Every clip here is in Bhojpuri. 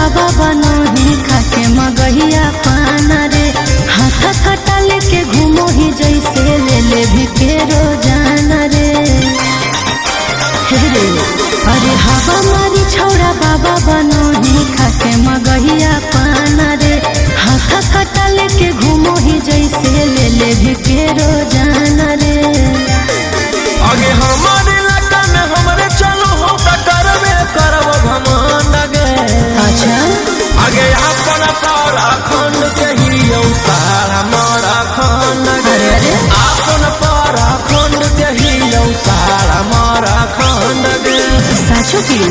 बाबा बनोही खाके मगहिया पाना रे। हाथ खटा लेके घूमो ही जैसे ले ले भी के रोजाना रे। अरे हवा मारी छौड़ा बाबा बनोही खाके मगहिया पाना रे। हाथ खटा लेके घूमो ही जैसे ले ले भी के रोजाना रे। आगे हमारे इलाका में हमरे चलो हो करबे करब घमंड गे। अच्छा आगे अपन पारा खंड के ही सारा मारा खंड गे। अपन पारा खंड के ही सारा मारा खंड गे। साचो की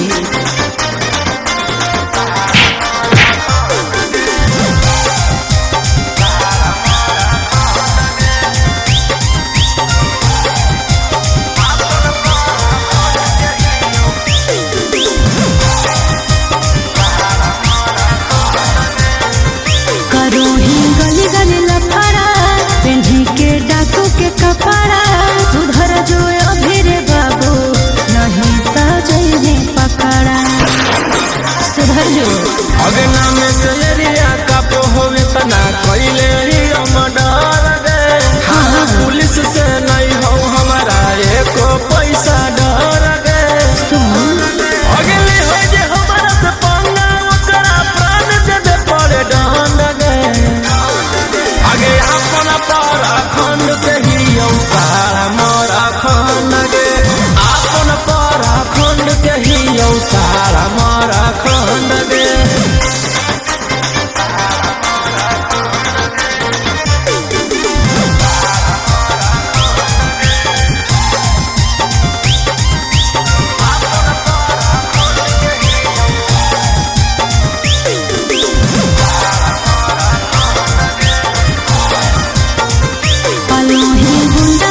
कपड़ा सुधर जो अभी रे बाबू नहीं तो जइहे पकड़ा। सुधर जो अगे नाम से एरिया का होवे तना कइले ही मर्डर गे। हाँ पुलिस से नहीं हो हमारा एको पैसा डर गे। सुन अगली हो जे हमारा से पंगा ओकरा प्राण दे पड़े डंड गे। आगे अपन पारा खंड के ही सारा मारा खंड गे। अपन पारा खंड के ही सारा मारा खंड गे। गुंडा